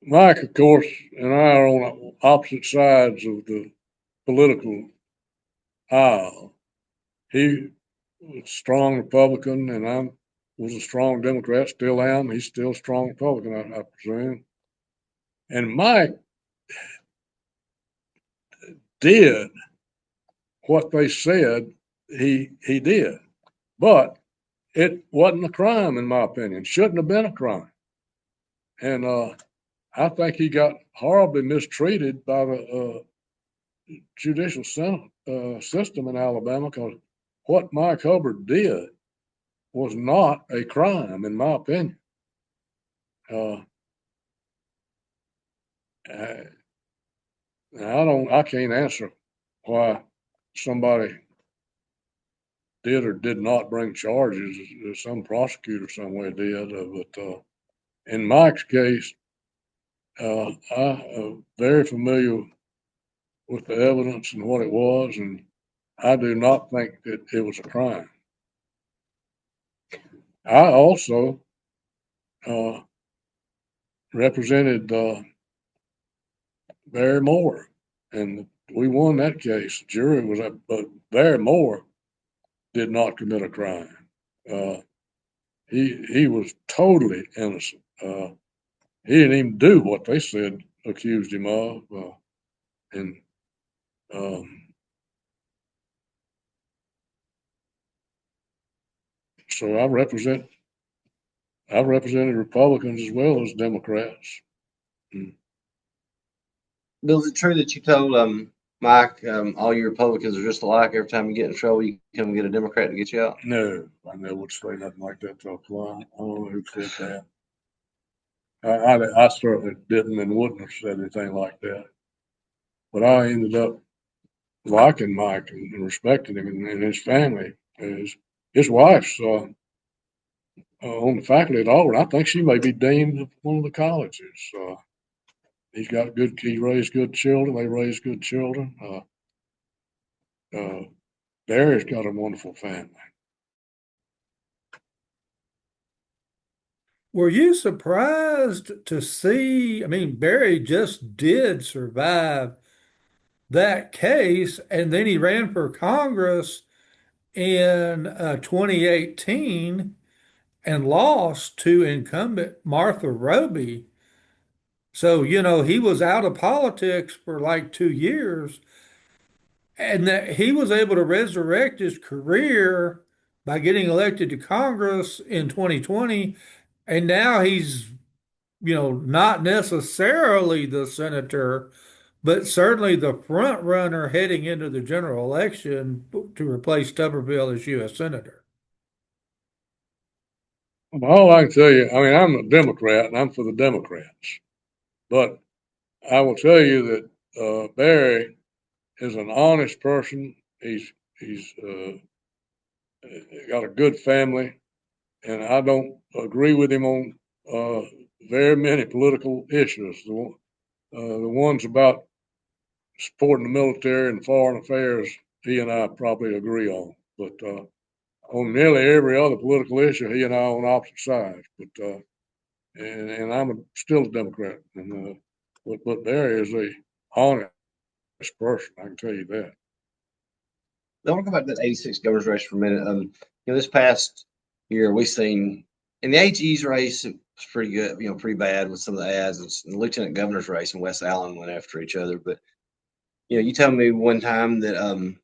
Mike, of course, and I are on opposite sides of the political aisle. He was a strong Republican, and I was a strong Democrat, still am. He's still a strong Republican, I presume. And Mike did what they said he did, but it wasn't a crime, in my opinion. Shouldn't have been a crime. And I think he got horribly mistreated by the judicial system in Alabama, because what Mike Hubbard did was not a crime, in my opinion. I can't answer why somebody did or did not bring charges. Some prosecutor somewhere did, but in Mike's case, I'm very familiar with the evidence and what it was, and I do not think that it was a crime. I also represented Barry Moore, and we won that case. The jury was up, but Barry Moore did not commit a crime. He was totally innocent. He didn't even do what they said accused him of, and so I've represented Republicans as well as Democrats. Bill, is it true that you told Mike all you Republicans are just alike? Every time you get in trouble, you come get a Democrat to get you out? No, I never would say nothing like that to a client. I don't know who said that. I certainly didn't and wouldn't have said anything like that. But I ended up liking Mike and respecting him and his family. His wife's on the faculty at Auburn. I think she may be dean of one of the colleges. He raised good children. They raised good children. Barry's got a wonderful family. Were you surprised to see? I mean, Barry just did survive that case, and then he ran for Congress in 2018 and lost to incumbent Martha Roby. So, he was out of politics for like 2 years, and that he was able to resurrect his career by getting elected to Congress in 2020. And now he's, not necessarily the senator, but certainly the front runner heading into the general election to replace Tuberville as U.S. Senator. All I can tell you, I mean, I'm a Democrat and I'm for the Democrats, but I will tell you that Barry is an honest person. He's got a good family, and I don't agree with him on very many political issues. The ones about supporting the military and foreign affairs, he and I probably agree on. But on nearly every other political issue, he and I are on opposite sides. But and I'm still a Democrat. But Barry is a honest person. I can tell you that. I want to go back to that 86 governor's race for a minute. This past year, we've seen in the AG's race, it was pretty good, pretty bad with some of the ads. And the lieutenant governor's race in West Allen went after each other. But, you told me one time that,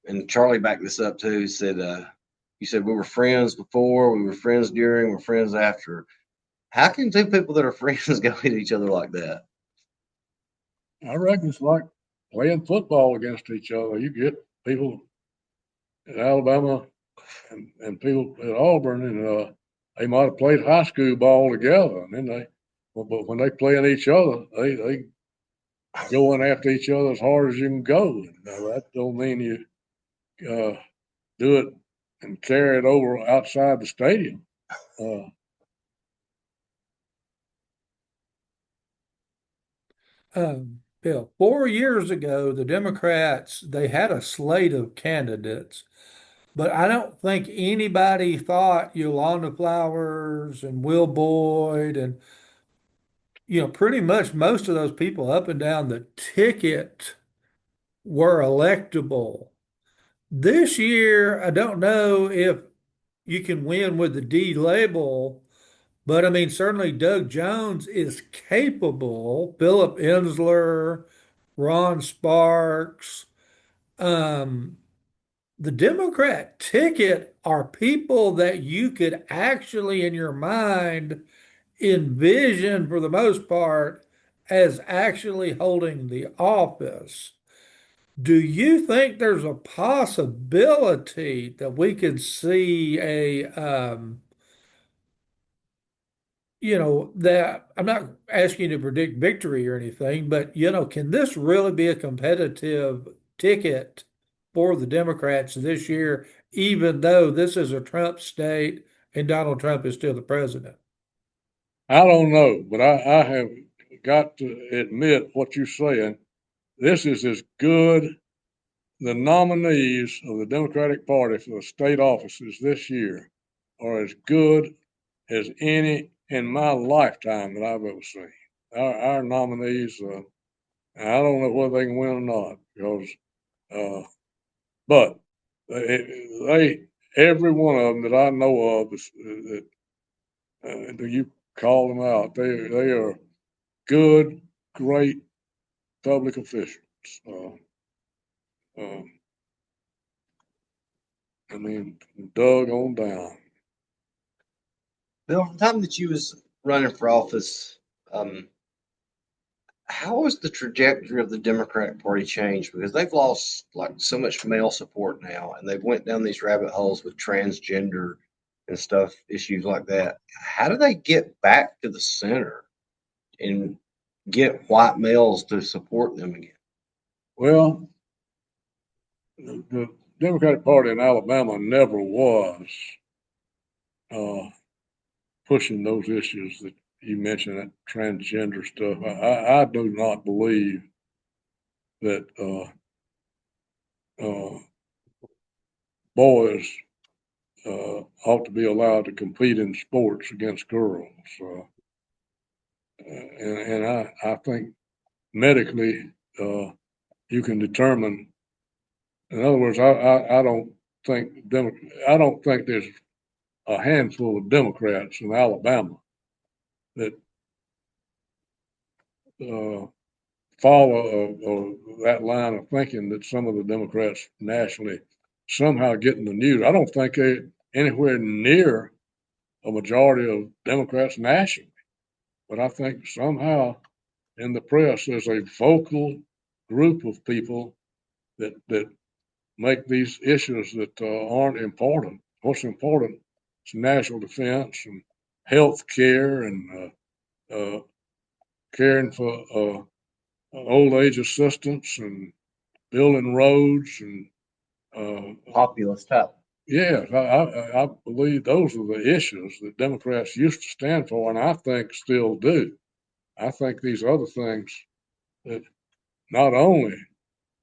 and Charlie backed this up too, you said we were friends before, we were friends during, we're friends after. How can two people that are friends go at each other like that? I reckon it's like playing football against each other. You get people in Alabama and people at Auburn, and they might have played high school ball together, and then but when they playing each other, they going after each other as hard as you can go. Now, that don't mean you do it and carry it over outside the stadium. Bill, 4 years ago, the Democrats, they had a slate of candidates, but I don't think anybody thought Yolanda Flowers and Will Boyd and, pretty much most of those people up and down the ticket were electable. This year, I don't know if you can win with the D label, but I mean, certainly Doug Jones is capable. Philip Ensler, Ron Sparks. Um, the Democrat ticket are people that you could actually, in your mind, envision for the most part as actually holding the office. Do you think there's a possibility that we could see that I'm not asking you to predict victory or anything, but, can this really be a competitive ticket for the Democrats this year, even though this is a Trump state and Donald Trump is still the president? I don't know, but I have got to admit what you're saying. This is as good. The nominees of the Democratic Party for the state offices this year are as good as any in my lifetime that I've ever seen. Our nominees, I don't know whether they can win or not, because, but every one of them that I know of, that you call them out, they are good, great public officials. I mean, Doug on down. Bill, from the time that you was running for office, how has the trajectory of the Democratic Party changed? Because they've lost like so much male support now, and they've went down these rabbit holes with transgender and stuff, issues like that. How do they get back to the center and get white males to support them again? Well, the Democratic Party in Alabama never was pushing those issues that you mentioned, that transgender stuff. I do not believe that boys ought to be allowed to compete in sports against girls. And I think medically you can determine. In other words, I don't think there's a handful of Democrats in Alabama that follow that line of thinking that some of the Democrats nationally somehow get in the news. I don't think they're anywhere near a majority of Democrats nationally, but I think somehow in the press there's a vocal group of people that make these issues that aren't important. What's important is national defense and health care and caring for old age assistance and building roads and Populist type. yeah, I believe those are the issues that Democrats used to stand for, and I think still do. I think these other things that not only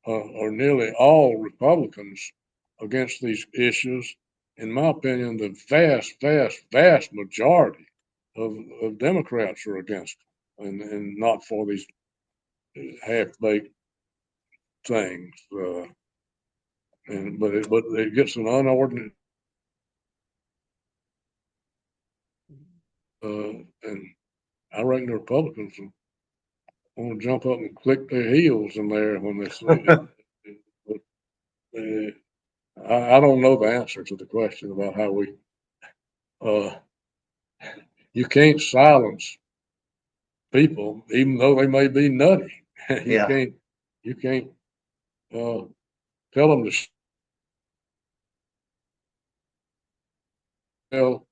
are nearly all Republicans against these issues, in my opinion, the vast majority of Democrats are against them, and not for these half-baked things. But it gets an unordinate, and I reckon the Republicans want to jump up and click their heels in there when they see it. I don't know the answer to the question about how we. You can't silence people, even though they may be nutty. Yeah. You can't tell them to tell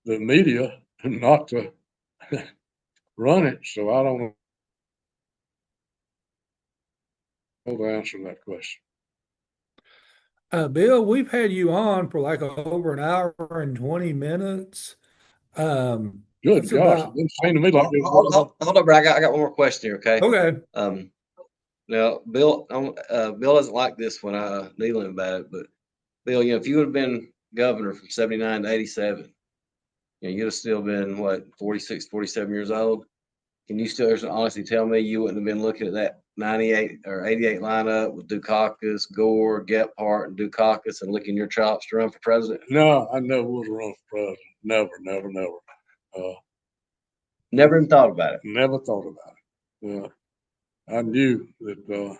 the media not to run it. So I don't know the answer to that question. Bill, we've had you on for like over an hour and 20 minutes. Good That's gosh, it about didn't seem to me like it was. Hold on, bro. I got one more question here. Okay. okay. Now, Bill, Bill doesn't like this when I needle him about it, but Bill, if you would have been governor from 79 to 87, you'd have still been what, 46, 47 years old. Can you still honestly tell me you wouldn't have been looking at that 98 or 88 lineup with Dukakis, Gore, Gephardt, and Dukakis and licking your chops to run for president? No, I never was run for president. Never. Never even thought about it. Never thought about it. I knew that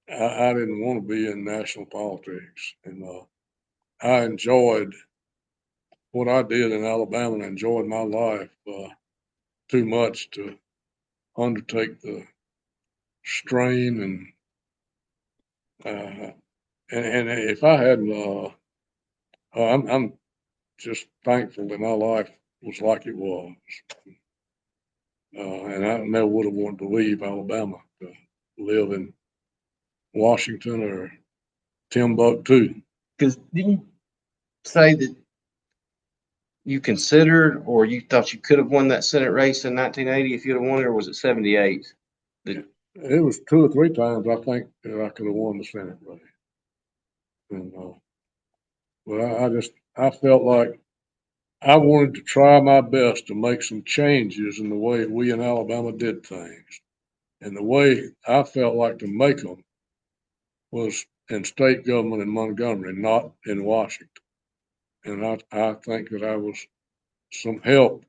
I didn't want to be in national politics, and I enjoyed what I did in Alabama and enjoyed my life too much to undertake the strain and if I hadn't, I'm just thankful that my life was like it was, and I never would have wanted to leave Alabama to live in Washington or Timbuktu. Because didn't you say that you considered or you thought you could have won that Senate race in 1980 if you'd have won it, or was it 78? It was 2 or 3 times I think that I could have won the Senate race, and but I felt like I wanted to try my best to make some changes in the way we in Alabama did things, and the way I felt like to make them was in state government in Montgomery, not in Washington. And I think that I was some help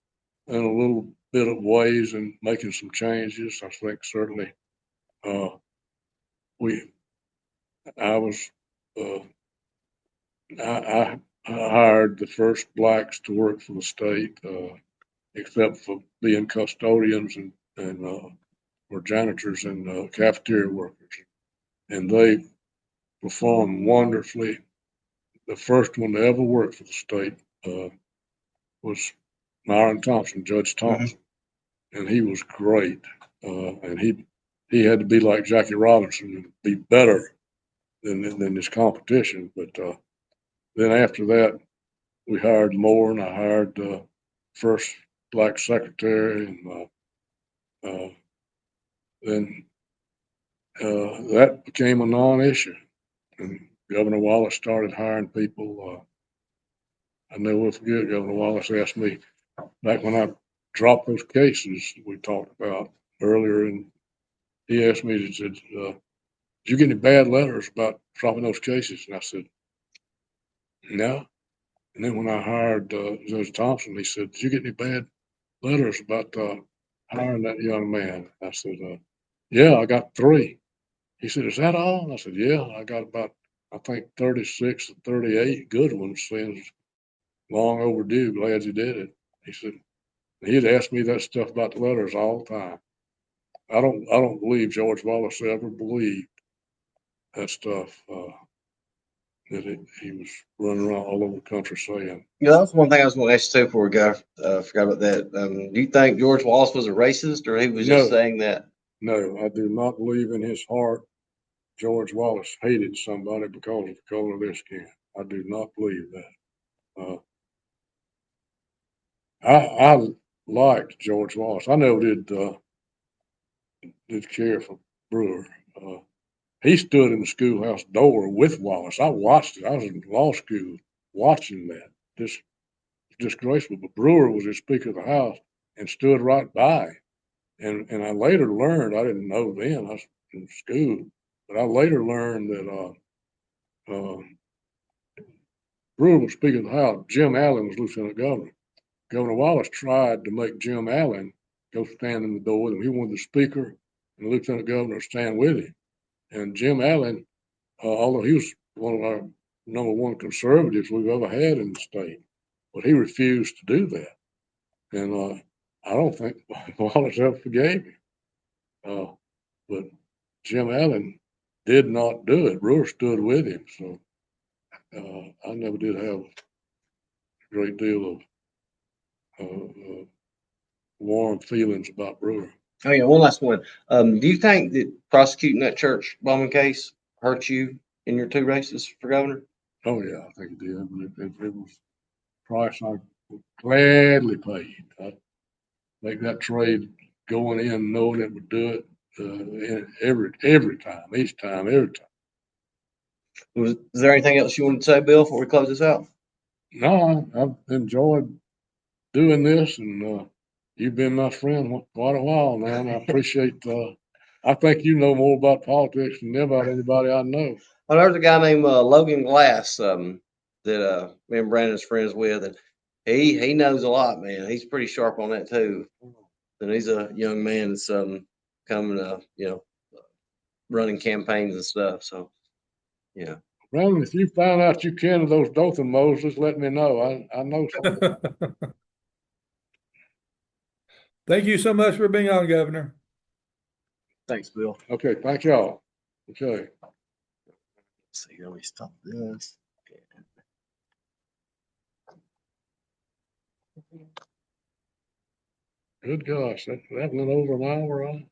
in a little bit of ways in making some changes. I think certainly I was I hired the first blacks to work for the state, except for being custodians and or janitors and cafeteria workers. And they performed wonderfully. The first one to ever work for the state was Myron Thompson, Judge Thompson, and he was great. And he had to be like Jackie Robinson and be better than his competition. But then after that, we hired more, and I hired the first black secretary, and then that became a non-issue. And Governor Wallace started hiring people. I never will forget, Governor Wallace asked me back when I dropped those cases we talked about earlier, and he asked me, he said, did you get any bad letters about dropping those cases? And I said, no. And then when I hired Judge Thompson, he said, did you get any bad letters about hiring that young man? I said, yeah, I got 3. He said, is that all? And I said, yeah, I got about, I think, 36 or 38 good ones saying long overdue, glad you did it. He said, he'd ask me that stuff about the letters all the time. I don't believe George Wallace ever believed that stuff that he was running around all over the country saying. Yeah, that's one thing I was going to ask you too before we go. Forgot about that. Do you think George Wallace was a racist, or he was just saying that? No, I do not believe in his heart George Wallace hated somebody because of the color of their skin. I do not believe that. I liked George Wallace. I never did care for Brewer. He stood in the schoolhouse door with Wallace. I watched it. I was in law school watching that. Just disgraceful. But Brewer was the Speaker of the House and stood right by. And I later learned, I didn't know then, I was in school, but I later learned that Brewer was Speaker of the House. Jim Allen was Lieutenant Governor. Governor Wallace tried to make Jim Allen go stand in the door with him. He wanted the Speaker and the Lieutenant Governor to stand with him. And Jim Allen, although he was one of our #1 conservatives we've ever had in the state, but he refused to do that. And I don't think Wallace ever forgave him. But Jim Allen did not do it. Brewer stood with him. So I never did have a great deal of warm feelings about Brewer. Oh yeah, one last one. Do you think that prosecuting that church bombing case hurt you in your 2 races for governor? Oh yeah, I think it did. It was a price I gladly paid. I'd make that trade going in knowing it would do it every time, each time, every time. Is there anything else you wanted to say, Bill, before we close this out? No, I've enjoyed doing this, and you've been my friend quite a while now, and I appreciate. I think you know more about politics than about anybody I know. Well, there's a guy named Logan Glass that me and Brandon's friends with, and he knows a lot, man. He's pretty sharp on that too. And he's a young man that's coming running campaigns and stuff. So yeah. Brandon, if you find out you can of those Dothan Moses, let me know. I know something. Thank you so much for being on, Governor. Thanks, Bill. Okay, thank y'all. Okay. Let's see, let me stop this. Good gosh, that went over an hour on.